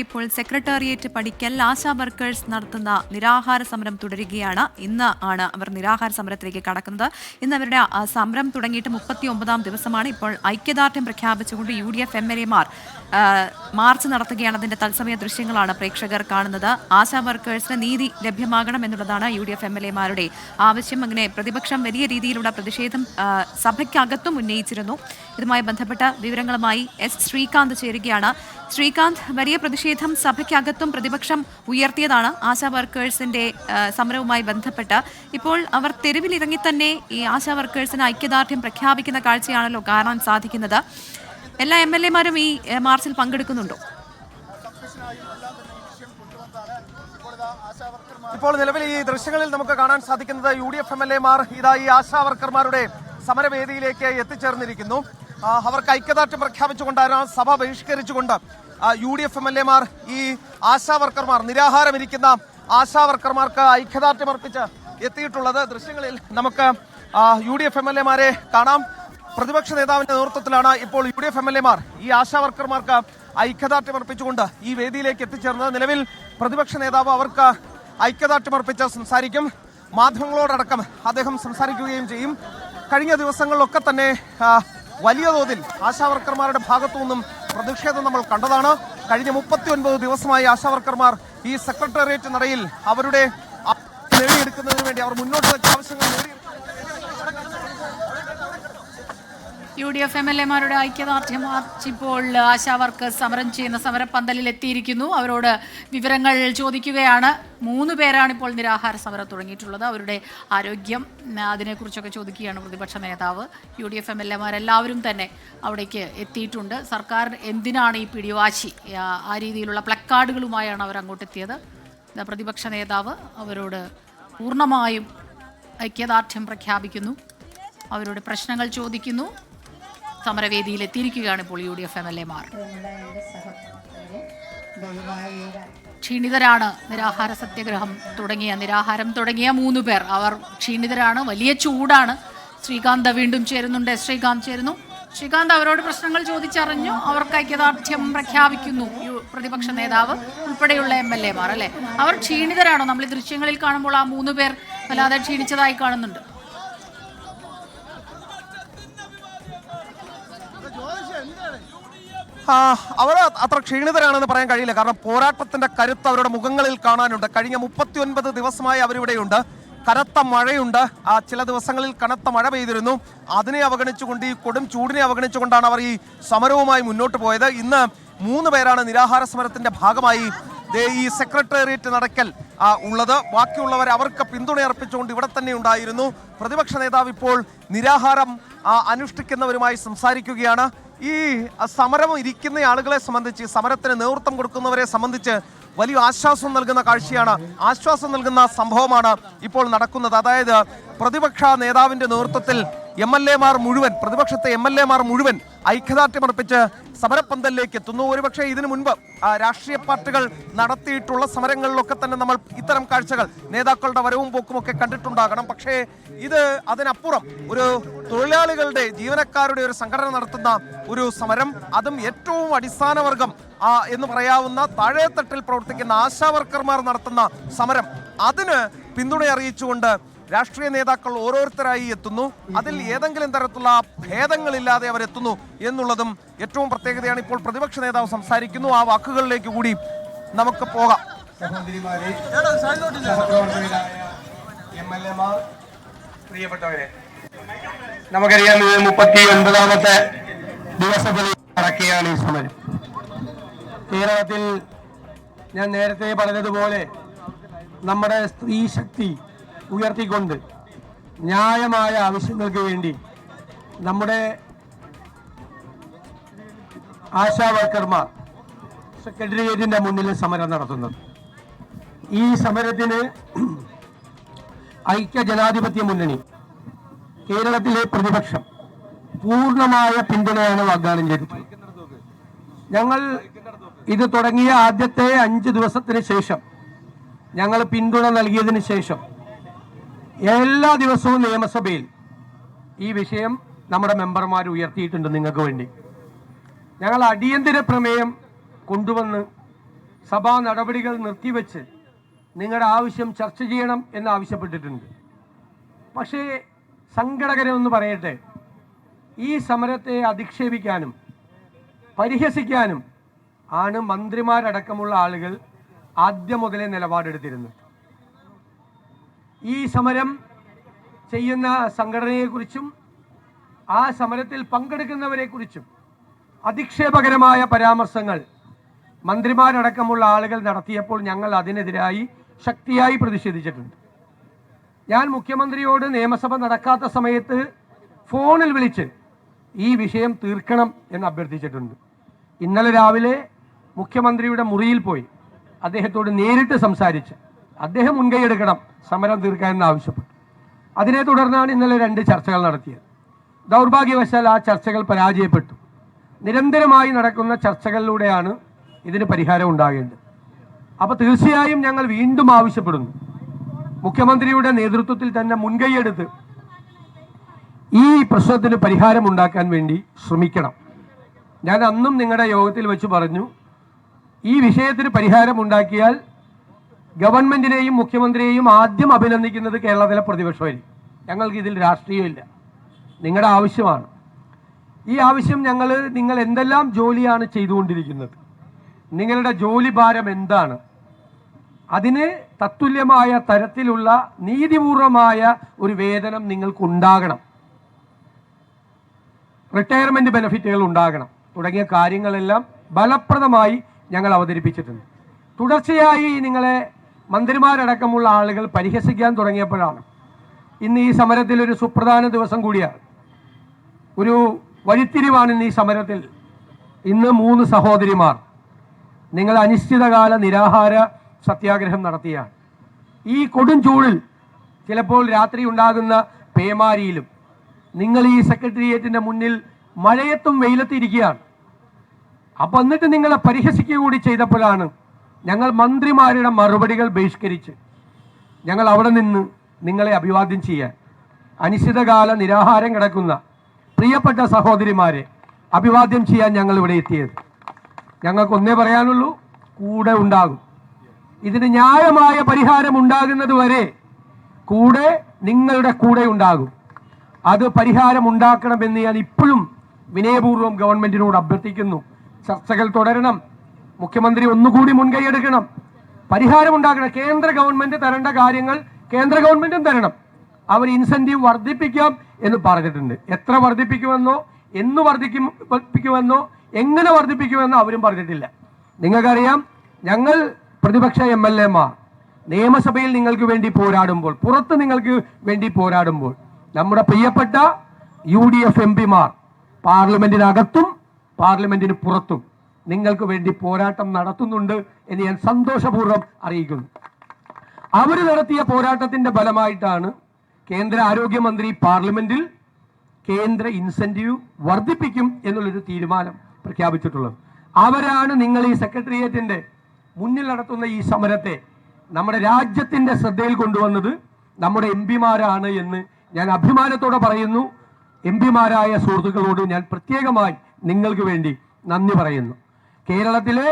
ഇപ്പോൾ സെക്രട്ടേറിയറ്റ് പടിക്കൽ ആശാ വർക്കേഴ്സ് നടത്തുന്ന നിരാഹാര സമരം തുടരുകയാണ്. ഇന്ന് ആണ് അവർ നിരാഹാര സമരത്തിലേക്ക് കടക്കുന്നത്. ഇന്ന് അവരുടെ സമരം തുടങ്ങിയിട്ട് 39ാം ദിവസമാണ്. ഇപ്പോൾ ഐക്യദാർഢ്യം പ്രഖ്യാപിച്ചുകൊണ്ട് UDF MLA-മാർ മാർച്ച് നടത്തുകയാണ്. അതിന്റെ തത്സമയ ദൃശ്യങ്ങളാണ് പ്രേക്ഷകർ കാണുന്നത്. ആശാ വർക്കേഴ്സിന് നീതി ലഭ്യമാകണം എന്നുള്ളതാണ് UDF MLA-മാരുടെ ആവശ്യം. അങ്ങനെ പ്രതിപക്ഷം വലിയ രീതിയിലുള്ള പ്രതിഷേധം സഭയ്ക്കകത്തും ഉന്നയിച്ചിരുന്നു. ഇതുമായി ബന്ധപ്പെട്ട വിവരങ്ങളുമായി S. ശ്രീകാന്ത് ചേരുകയാണ്. ശ്രീകാന്ത്, വലിയ പ്രതിഷേധം സഭയ്ക്കകത്തും പ്രതിപക്ഷം ഉയർത്തിയതാണ് ആശാ വർക്കേഴ്സിന്റെ സമരവുമായി ബന്ധപ്പെട്ട്. ഇപ്പോൾ അവർ തെരുവിലിറങ്ങി തന്നെ ഈ ആശാ വർക്കേഴ്സിന് ഐക്യദാർഢ്യം പ്രഖ്യാപിക്കുന്ന കാഴ്ചയാണല്ലോ കാണാൻ സാധിക്കുന്നത്. എല്ലാ MLA-മാരും ഈ മാർച്ചിൽ പങ്കെടുക്കുന്നുണ്ടോ? ഇപ്പോൾ നിലവിൽ ഈ ദൃശ്യങ്ങളിൽ നമുക്ക് കാണാൻ സാധിക്കുന്നത് UDF MLA-മാർ ഇതാ ഈ ആശാ വർക്കർമാരുടെ സമരവേദിയിലേക്ക് എത്തിച്ചേർന്നിരിക്കുന്നു. അവർക്ക് ഐക്യദാർഢ്യം പ്രഖ്യാപിച്ചുകൊണ്ടാണ് സഭ ബഹിഷ്കരിച്ചുകൊണ്ട് UDF MLA-മാർ ഈ ആശാ വർക്കർമാർ നിരാഹാരമിരിക്കുന്ന ആശാ വർക്കർമാർക്ക് ഐക്യദാർഢ്യം അർപ്പിച്ച് എത്തിയിട്ടുള്ളത്. ദൃശ്യങ്ങളിൽ നമുക്ക് UDF MLA-മാരെ കാണാം. പ്രതിപക്ഷ നേതാവിന്റെ നേതൃത്വത്തിലാണ് ഇപ്പോൾ UDF MLA-മാർ ഈ ആശാ വർക്കർമാർക്ക് ഐക്യദാർഢ്യം അർപ്പിച്ചുകൊണ്ട് ഈ വേദിയിലേക്ക് എത്തിച്ചേർന്നത്. നിലവിൽ പ്രതിപക്ഷ നേതാവ് അവർക്ക് ഐക്യദാർഢ്യം അർപ്പിച്ച് സംസാരിക്കും. മാധ്യമങ്ങളോടടക്കം അദ്ദേഹം സംസാരിക്കുകയും ചെയ്യും. കഴിഞ്ഞ ദിവസങ്ങളിലൊക്കെ തന്നെ വലിയ തോതിൽ ആശാ വർക്കർമാരുടെ ഭാഗത്തു നിന്നും പ്രതിഷേധം നമ്മൾ കണ്ടതാണ്. കഴിഞ്ഞ 39 ദിവസമായി ആശാ വർക്കർമാർ ഈ സെക്രട്ടേറിയറ്റ് നടയിൽ അവരുടെ നേടിയെടുക്കുന്നതിന് വേണ്ടി അവർ മുന്നോട്ട് വെച്ച ആവശ്യങ്ങൾ UDF MLA-മാരുടെ ഐക്യദാർഢ്യം മാർച്ച് ഇപ്പോൾ ആശാ വർക്കേഴ്സ് സമരം ചെയ്യുന്ന സമരപ്പന്തലിൽ എത്തിയിരിക്കുന്നു. അവരോട് വിവരങ്ങൾ ചോദിക്കുകയാണ്. 3 പേരാണ് ഇപ്പോൾ നിരാഹാര സമരം തുടങ്ങിയിട്ടുള്ളത്. അവരുടെ ആരോഗ്യം അതിനെക്കുറിച്ചൊക്കെ ചോദിക്കുകയാണ് പ്രതിപക്ഷ നേതാവ്. UDF MLA-മാരെല്ലാവരും തന്നെ അവിടേക്ക് എത്തിയിട്ടുണ്ട്. സർക്കാർ എന്തിനാണ് ഈ പിടിവാശി, ആ രീതിയിലുള്ള പ്ലക്കാർഡുകളുമായാണ് അവർ അങ്ങോട്ടെത്തിയത്. പ്രതിപക്ഷ നേതാവ് അവരോട് പൂർണ്ണമായും ഐക്യദാർഢ്യം പ്രഖ്യാപിക്കുന്നു. അവരുടെ പ്രശ്നങ്ങൾ ചോദിക്കുന്നു. സമരവേദിയിൽ എത്തിയിരിക്കുകയാണ് ഇപ്പോൾ UDF MLA-മാർ. ക്ഷീണിതരാണ്. നിരാഹാരം തുടങ്ങിയ 3 പേർ. അവർ ക്ഷീണിതരാണ്. വലിയ ചൂടാണ്. ശ്രീകാന്ത് വീണ്ടും ചേരുന്നുണ്ട്. ശ്രീകാന്ത് ചേരുന്നു. ശ്രീകാന്ത്, അവരോട് പ്രശ്നങ്ങൾ ചോദിച്ചറിഞ്ഞു. അവർക്ക് ഐക്യദാർഢ്യം പ്രഖ്യാപിക്കുന്നു പ്രതിപക്ഷ നേതാവ് ഉൾപ്പെടെയുള്ള MLA-മാർ അല്ലെ? അവർ ക്ഷീണിതരാണോ? നമ്മൾ ഈ ദൃശ്യങ്ങളിൽ കാണുമ്പോൾ ആ 3 പേർ വല്ലാതെ ക്ഷീണിച്ചതായി കാണുന്നുണ്ട്. അവർ അത്ര ക്ഷീണിതരാണെന്ന് പറയാൻ കഴിയില്ല. കാരണം പോരാട്ടത്തിന്റെ കരുത്ത് അവരുടെ മുഖങ്ങളിൽ കാണാനുണ്ട്. കഴിഞ്ഞ 39 ദിവസമായി അവരിവിടെയുണ്ട്. കനത്ത മഴയുണ്ട്. ചില ദിവസങ്ങളിൽ കനത്ത മഴ പെയ്തിരുന്നു. അതിനെ അവഗണിച്ചുകൊണ്ട്, ഈ കൊടും ചൂടിനെ അവഗണിച്ചുകൊണ്ടാണ് അവർ ഈ സമരവുമായി മുന്നോട്ട് പോയത്. ഇന്ന് 3 പേരാണ് നിരാഹാര സമരത്തിന്റെ ഭാഗമായി ഈ സെക്രട്ടേറിയറ്റ് നടക്കൽ ഉള്ളത്. ബാക്കിയുള്ളവർ അവർക്ക് പിന്തുണ അർപ്പിച്ചുകൊണ്ട് ഇവിടെ തന്നെ ഉണ്ടായിരുന്നു. പ്രതിപക്ഷ നേതാവ് ഇപ്പോൾ നിരാഹാരം അനുഷ്ഠിക്കുന്നവരുമായി സംസാരിക്കുകയാണ്. ഈ സമരം ഇരിക്കുന്ന ആളുകളെ സംബന്ധിച്ച്, സമരത്തിന് നേതൃത്വം കൊടുക്കുന്നവരെ സംബന്ധിച്ച് വലിയ ആശ്വാസം നൽകുന്ന കാഴ്ചയാണ്, ആശ്വാസം നൽകുന്ന സംഭവമാണ് ഇപ്പോൾ നടക്കുന്നത്. അതായത് പ്രതിപക്ഷ നേതാവിന്റെ നേതൃത്വത്തിൽ പ്രതിപക്ഷത്തെ MLA-മാർ മുഴുവൻ ഐക്യദാർഢ്യമർപ്പിച്ച് സമരപ്പന്തലിലേക്ക് എത്തുന്നു. ഒരുപക്ഷെ ഇതിനു മുൻപ് രാഷ്ട്രീയ പാർട്ടികൾ നടത്തിയിട്ടുള്ള സമരങ്ങളിലൊക്കെ തന്നെ നമ്മൾ ഇത്തരം കാഴ്ചകൾ, നേതാക്കളുടെ വരവും പോക്കും ഒക്കെ കണ്ടിട്ടുണ്ടാകണം. പക്ഷേ ഇത് അതിനപ്പുറം ഒരു തൊഴിലാളികളുടെ, ജീവനക്കാരുടെ ഒരു സംഘടന നടത്തുന്ന ഒരു സമരം, അതും ഏറ്റവും അടിസ്ഥാന വർഗം എന്ന് പറയാവുന്ന താഴെത്തട്ടിൽ പ്രവർത്തിക്കുന്ന ആശാ വർക്കർമാർ നടത്തുന്ന സമരം, അതിന് പിന്തുണ അറിയിച്ചുകൊണ്ട് രാഷ്ട്രീയ നേതാക്കൾ ഓരോരുത്തരായി എത്തുന്നു. അതിൽ ഏതെങ്കിലും തരത്തിലുള്ള ഭേദങ്ങളില്ലാതെ അവരെത്തുന്നു എന്നുള്ളതും ഏറ്റവും പ്രത്യേകതയാണ്. ഇപ്പോൾ പ്രതിപക്ഷ നേതാവ് സംസാരിക്കുന്നു. ആ വാക്കുകളിലേക്ക് കൂടി നമുക്ക് പോകാം. പ്രിയപ്പെട്ടവരെ, നമുക്കറിയാം 39ാമത്തെ ദിവസത്തിൽ നടക്കുകയാണ് ഈ സമരം. കേരളത്തിൽ ഞാൻ നേരത്തെ പറഞ്ഞതുപോലെ നമ്മുടെ സ്ത്രീ ശക്തി ഉയർത്തിക്കൊണ്ട് ന്യായമായ ആവശ്യങ്ങൾക്ക് വേണ്ടി നമ്മുടെ ആശാ വർക്കർമാർ സെക്രട്ടേറിയറ്റിന്റെ മുന്നിൽ സമരം നടത്തുന്നത്. ഈ സമരത്തിന് ഐക്യ ജനാധിപത്യ മുന്നണി, കേരളത്തിലെ പ്രതിപക്ഷം പൂർണ്ണമായ പിന്തുണയാണ് വാഗ്ദാനം ചെയ്തിട്ടുള്ളത്. ഞങ്ങൾ ഇത് തുടങ്ങിയ ആദ്യത്തെ 5 ദിവസത്തിന് ശേഷം, ഞങ്ങൾ പിന്തുണ നൽകിയതിന് ശേഷം എല്ലാ ദിവസവും നിയമസഭയിൽ ഈ വിഷയം നമ്മുടെ മെമ്പർമാർ ഉയർത്തിയിട്ടുണ്ട് നിങ്ങൾക്ക് വേണ്ടി. ഞങ്ങൾ അടിയന്തര പ്രമേയം കൊണ്ടുവന്ന് സഭാ നടപടികൾ നിർത്തിവെച്ച് നിങ്ങളുടെ ആവശ്യം ചർച്ച ചെയ്യണം എന്ന് ആവശ്യപ്പെട്ടിട്ടുണ്ട്. പക്ഷേ സങ്കടകരമെന്ന് പറയട്ടെ, ഈ സമരത്തെ അധിക്ഷേപിക്കാനും പരിഹസിക്കാനും ആണ് മന്ത്രിമാരടക്കമുള്ള ആളുകൾ ആദ്യം മുതലേ നിലപാടെടുത്തിരുന്നത്. ഈ സമരം ചെയ്യുന്ന സംഘടനയെക്കുറിച്ചും ആ സമരത്തിൽ പങ്കെടുക്കുന്നവരെക്കുറിച്ചും അധിക്ഷേപകരമായ പരാമർശങ്ങൾ മന്ത്രിമാരടക്കമുള്ള ആളുകൾ നടത്തിയപ്പോൾ ഞങ്ങൾ അതിനെതിരായി ശക്തിയായി പ്രതിഷേധിച്ചിട്ടുണ്ട്. ഞാൻ മുഖ്യമന്ത്രിയോട് നിയമസഭ നടക്കാത്ത സമയത്ത് ഫോണിൽ വിളിച്ച് ഈ വിഷയം തീർക്കണം എന്ന് അഭ്യർത്ഥിച്ചിട്ടുണ്ട്. ഇന്നലെ രാവിലെ മുഖ്യമന്ത്രിയുടെ മുറിയിൽ പോയി അദ്ദേഹത്തോട് നേരിട്ട് സംസാരിച്ച് അദ്ദേഹം മുൻകൈയെടുക്കണം, സമരം തീർക്കാൻ എന്ന് ആവശ്യപ്പെട്ടു. അതിനെ തുടർന്നാണ് ഇന്നലെ 2 ചർച്ചകൾ നടത്തിയത്. ദൗർഭാഗ്യവശാൽ ആ ചർച്ചകൾ പരാജയപ്പെട്ടു. നിരന്തരമായി നടക്കുന്ന ചർച്ചകളിലൂടെയാണ് ഇതിന് പരിഹാരം ഉണ്ടാകേണ്ടത്. അപ്പോൾ തീർച്ചയായും ഞങ്ങൾ വീണ്ടും ആവശ്യപ്പെടുന്നു, മുഖ്യമന്ത്രിയുടെ നേതൃത്വത്തിൽ തന്നെ മുൻകൈയെടുത്ത് ഈ പ്രശ്നത്തിന് പരിഹാരം ഉണ്ടാക്കാൻ വേണ്ടി ശ്രമിക്കണം. ഞാൻ അന്നും നിങ്ങളുടെ യോഗത്തിൽ വെച്ച് പറഞ്ഞു, ഈ വിഷയത്തിന് പരിഹാരം ഉണ്ടാക്കിയാൽ ഗവൺമെന്റിനെയും മുഖ്യമന്ത്രിയെയും ആദ്യം അഭിനന്ദിക്കുന്നത് കേരളത്തിലെ പ്രതിപക്ഷമായിരിക്കും. ഞങ്ങൾക്ക് ഇതിൽ രാഷ്ട്രീയമില്ല, നിങ്ങളുടെ ആവശ്യമാണ്. ഈ ആവശ്യം നിങ്ങൾ എന്തെല്ലാം ജോലിയാണ് ചെയ്തുകൊണ്ടിരിക്കുന്നത്, നിങ്ങളുടെ ജോലി ഭാരം എന്താണ്, അതിന് തത്തുല്യമായ തരത്തിലുള്ള നീതിപൂർവമായ ഒരു വേതനം നിങ്ങൾക്കുണ്ടാകണം, റിട്ടയർമെന്റ് ബെനിഫിറ്റുകൾ ഉണ്ടാകണം തുടങ്ങിയ കാര്യങ്ങളെല്ലാം ഫലപ്രദമായി ഞങ്ങൾ അവതരിപ്പിച്ചിട്ടുണ്ട്. തുടർച്ചയായി നിങ്ങളെ മന്ത്രിമാരടക്കമുള്ള ആളുകൾ പരിഹസിക്കാൻ തുടങ്ങിയപ്പോഴാണ് ഇന്ന് ഈ സമരത്തിൽ ഒരു സുപ്രധാന ദിവസം കൂടിയാണ്, ഒരു വഴിത്തിരിവാണ് ഇന്ന് ഈ സമരത്തിൽ. ഇന്ന് 3 സഹോദരിമാർ നിങ്ങൾ അനിശ്ചിതകാല നിരാഹാര സത്യാഗ്രഹം നടത്തിയാണ്. ഈ കൊടും ചൂടിൽ, ചിലപ്പോൾ രാത്രി ഉണ്ടാകുന്ന പേമാരിയിലും നിങ്ങൾ ഈ സെക്രട്ടേറിയറ്റിന്റെ മുന്നിൽ മഴയത്തും വെയിലത്തിരിക്കുകയാണ്. അപ്പോൾ എന്നിട്ട് നിങ്ങളെ പരിഹസിക്കുക കൂടി ചെയ്തപ്പോഴാണ് ഞങ്ങൾ മന്ത്രിമാരുടെ മറുപടികൾ ബഹിഷ്കരിച്ച് ഞങ്ങൾ അവിടെ നിന്ന് നിങ്ങളെ അഭിവാദ്യം ചെയ്യാൻ, അനിശ്ചിതകാല നിരാഹാരം കിടക്കുന്ന പ്രിയപ്പെട്ട സഹോദരിമാരെ അഭിവാദ്യം ചെയ്യാൻ ഞങ്ങൾ ഇവിടെ എത്തിയത്. ഞങ്ങൾക്ക് ഒന്നേ പറയാനുള്ളൂ, കൂടെ ഉണ്ടാകും. ഇതിന് ന്യായമായ പരിഹാരം ഉണ്ടാകുന്നത് വരെ നിങ്ങളുടെ കൂടെ ഉണ്ടാകും. അത് പരിഹാരം ഉണ്ടാക്കണമെന്ന് ഞാൻ ഇപ്പോഴും വിനയപൂർവ്വം ഗവൺമെന്റിനോട് അഭ്യർത്ഥിക്കുന്നു. ചർച്ചകൾ തുടരണം, മുഖ്യമന്ത്രി ഒന്നുകൂടി മുൻകൈയെടുക്കണം, പരിഹാരം ഉണ്ടാക്കണം. കേന്ദ്ര ഗവൺമെന്റ് തരേണ്ട കാര്യങ്ങൾ കേന്ദ്ര ഗവൺമെന്റും തരണം. അവർ ഇൻസെന്റീവ് വർദ്ധിപ്പിക്കാം എന്ന് പറഞ്ഞിട്ടുണ്ട്. എത്ര വർദ്ധിപ്പിക്കുമെന്നോ, എന്ന് വർദ്ധിപ്പിക്കുമെന്നോ, എങ്ങനെ വർദ്ധിപ്പിക്കുമെന്നോ അവരും പറഞ്ഞിട്ടില്ല. നിങ്ങൾക്കറിയാം, ഞങ്ങൾ പ്രതിപക്ഷ MLA-മാർ നിയമസഭയിൽ നിങ്ങൾക്ക് വേണ്ടി പോരാടുമ്പോൾ, പുറത്ത് നിങ്ങൾക്ക് വേണ്ടി പോരാടുമ്പോൾ, നമ്മുടെ പ്രിയപ്പെട്ട UDF MP-മാർ പാർലമെന്റിനകത്തും പാർലമെന്റിന് പുറത്തും നിങ്ങൾക്ക് വേണ്ടി പോരാട്ടം നടത്തുന്നുണ്ട് എന്ന് ഞാൻ സന്തോഷപൂർവ്വം അറിയിക്കുന്നു. അവർ നടത്തിയ പോരാട്ടത്തിന്റെ ഫലമായിട്ടാണ് കേന്ദ്ര ആരോഗ്യമന്ത്രി പാർലമെന്റിൽ കേന്ദ്ര ഇൻസെന്റീവ് വർദ്ധിപ്പിക്കും എന്നുള്ളൊരു തീരുമാനം പ്രഖ്യാപിച്ചിട്ടുള്ളത്. അവരാണ് നിങ്ങൾ ഈ സെക്രട്ടേറിയറ്റിന്റെ മുന്നിൽ നടത്തുന്ന ഈ സമരത്തെ നമ്മുടെ രാജ്യത്തിന്റെ ശ്രദ്ധയിൽ കൊണ്ടുവന്നത് നമ്മുടെ MP-മാരാണ് എന്ന് ഞാൻ അഭിമാനത്തോടെ പറയുന്നു. MP-മാരായ സുഹൃത്തുക്കളോട് ഞാൻ പ്രത്യേകമായി നിങ്ങൾക്ക് വേണ്ടി നന്ദി പറയുന്നു. കേരളത്തിലെ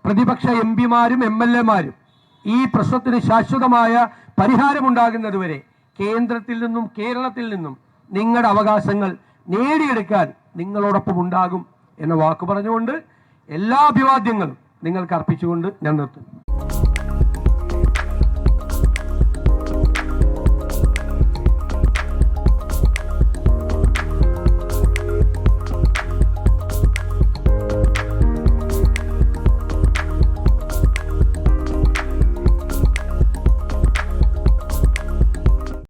പ്രതിപക്ഷ MP-മാരും MLA-മാരും ഈ പ്രശ്നത്തിന് ശാശ്വതമായ പരിഹാരമുണ്ടാകുന്നതുവരെ കേന്ദ്രത്തിൽ നിന്നും കേരളത്തിൽ നിന്നും നിങ്ങളുടെ അവകാശങ്ങൾ നേടിയെടുക്കാൻ നിങ്ങളോടൊപ്പം ഉണ്ടാകും എന്ന വാക്ക് പറഞ്ഞുകൊണ്ട് എല്ലാ അഭിവാദ്യങ്ങളും നിങ്ങൾക്ക് അർപ്പിച്ചുകൊണ്ട് ഞാൻ നിർത്തുന്നു.